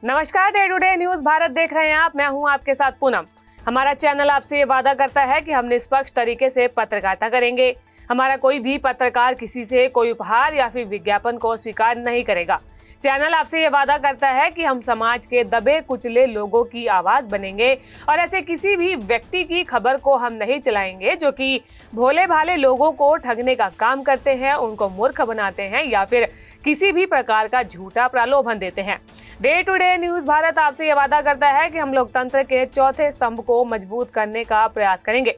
नमस्कार, day to day news Bharat देख रहे हैं आप। मैं हूं आपके साथ पूनम। हमारा चैनल आपसे ये वादा करता है कि हम निष्पक्ष तरीके से पत्रकारिता करेंगे। हमारा कोई भी पत्रकार किसी से कोई उपहार या फिर विज्ञापन को स्वीकार नहीं करेगा। चैनल आपसे ये वादा करता है कि हम समाज के दबे कुचले लोगों की आवाज बनेंगे और ऐसे किसी भी व्यक्ति की खबर को हम नहीं चलाएंगे जो कि भोले भाले लोगों को ठगने का काम करते हैं, उनको मूर्ख बनाते हैं या फिर किसी भी प्रकार का झूठा प्रलोभन देते हैं। Day to day news Bharat आपसे ये वादा करता है कि हम लोकतंत्र के चौथे स्तंभ को मजबूत करने का प्रयास करेंगे।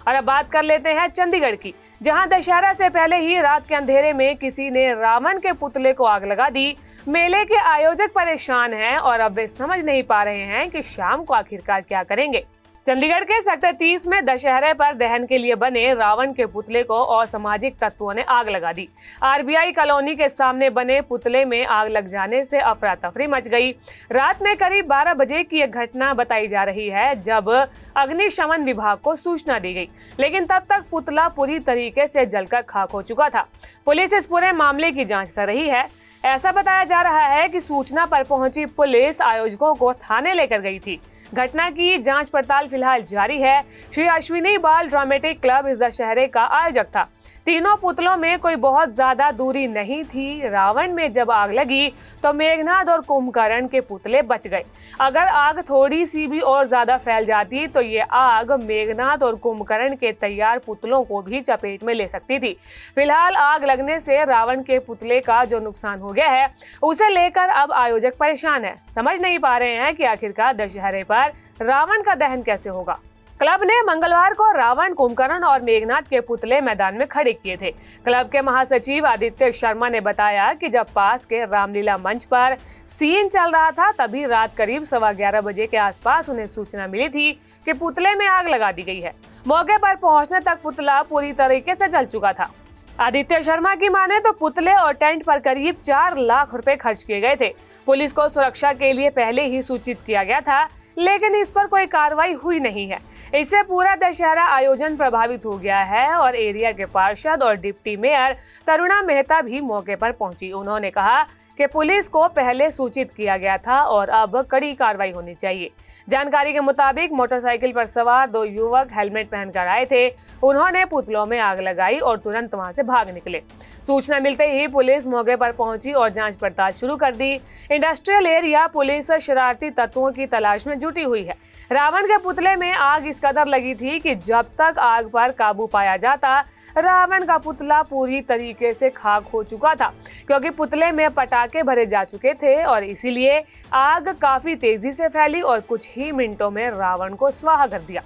और अब बात कर लेते हैं चंडीगढ़ की, जहां दशहरा से पहले ही रात के अंधेरे में किसी ने रावण के पुतले को आग लगा दी। मेले के आयोजक परेशान हैं और अब वे समझ नहीं पा रहे हैं कि शाम को आखिरकार क्या करेंगे। चंडीगढ़ के सेक्टर 30 में दशहरे पर दहन के लिए बने रावण के पुतले को असामाजिक तत्वों ने आग लगा दी। आरबीआई कॉलोनी के सामने बने पुतले में आग लग जाने से अफरा तफरी मच गई। रात में करीब 12 बजे की यह घटना बताई जा रही है जब अग्निशमन विभाग को सूचना दी गई, लेकिन तब तक पुतला पूरी तरीके से जलकर खाक हो चुका था। पुलिस इस पूरे मामले की जाँच कर रही है। ऐसा बताया जा रहा है कि सूचना पर पहुंची पुलिस आयोजकों को थाने लेकर गई थी। घटना की जांच पड़ताल फिलहाल जारी है। श्री अश्विनी बाल ड्रामेटिक क्लब इस दशहरे का आयोजक था। तीनों पुतलों में कोई बहुत ज्यादा दूरी नहीं थी। रावण में जब आग लगी तो मेघनाद और कुंभकर्ण के पुतले बच गए। अगर आग थोड़ी सी भी और ज्यादा फैल जाती तो ये आग मेघनाद और कुंभकर्ण के तैयार पुतलों को भी चपेट में ले सकती थी। फिलहाल आग लगने से रावण के पुतले का जो नुकसान हो गया है उसे लेकर अब आयोजक परेशान है। समझ नहीं पा रहे हैं कि आखिरकार दशहरे पर रावण का दहन कैसे होगा। क्लब ने मंगलवार को रावण, कुंभकर्ण और मेघनाद के पुतले मैदान में खड़े किए थे। क्लब के महासचिव आदित्य शर्मा ने बताया कि जब पास के रामलीला मंच पर सीन चल रहा था तभी रात करीब 11:15 बजे के आसपास उन्हें सूचना मिली थी कि पुतले में आग लगा दी गई है। मौके पर पहुंचने तक पुतला पूरी तरीके से जल चुका था। आदित्य शर्मा की माने तो पुतले और टेंट पर करीब 4 लाख रुपए खर्च किए गए थे। पुलिस को सुरक्षा के लिए पहले ही सूचित किया गया था, लेकिन इस पर कोई कार्रवाई हुई नहीं है। इससे पूरा दशहरा आयोजन प्रभावित हो गया है और एरिया के पार्षद और डिप्टी मेयर तरुणा मेहता भी मौके पर पहुंची। उन्होंने कहा कि पुलिस को पहले सूचित किया गया था और अब कड़ी कार्रवाई होनी चाहिए। जानकारी के मुताबिक मोटरसाइकिल पर सवार 2 युवक हेलमेट पहनकर आए थे। उन्होंने पुतलों में आग लगाई और तुरंत वहां से भाग निकले। सूचना मिलते ही पुलिस मौके पर पहुंची और जांच पड़ताल शुरू कर दी। इंडस्ट्रियल एरिया पुलिस शरारती तत्वों की तलाश में जुटी हुई है। रावण के पुतले में आग इस कदर लगी थी कि जब तक आग पर काबू पाया जाता रावण का पुतला पूरी तरीके से खाक हो चुका था, क्योंकि पुतले में पटाखे भरे जा चुके थे और इसीलिए आग काफी तेजी से फैली और कुछ ही मिनटों में रावण को स्वाहा कर दिया।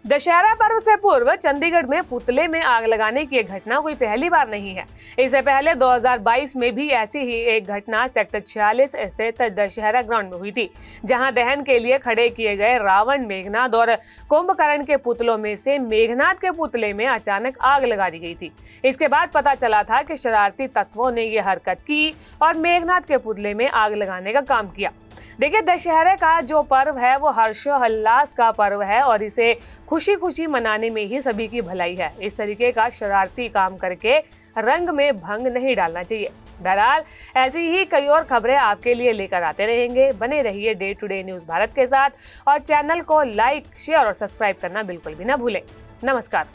दशहरा पर्व से पूर्व चंडीगढ़ में पुतले में आग लगाने की घटना कोई पहली बार नहीं है। इससे पहले 2022 में भी ऐसी ही एक घटना सेक्टर 46 स्थित दशहरा ग्राउंड में हुई थी, जहां दहन के लिए खड़े किए गए रावण, मेघनाद और कुंभकर्ण के पुतलों में से मेघनाद के पुतले में अचानक आग लगा दी गई थी। इसके बाद पता चला था कि शरारती तत्वों ने ये हरकत की और मेघनाद के पुतले में आग लगाने का काम किया। देखिए, दशहरे का जो पर्व है वो हर्षोल्लास का पर्व है और इसे खुशी खुशी मनाने में ही सभी की भलाई है। इस तरीके का शरारती काम करके रंग में भंग नहीं डालना चाहिए। बहरहाल ऐसी ही कई और खबरें आपके लिए लेकर आते रहेंगे। बने रहिए day to day news Bharat के साथ और चैनल को लाइक, शेयर और सब्सक्राइब करना बिल्कुल भी ना भूलें। नमस्कार।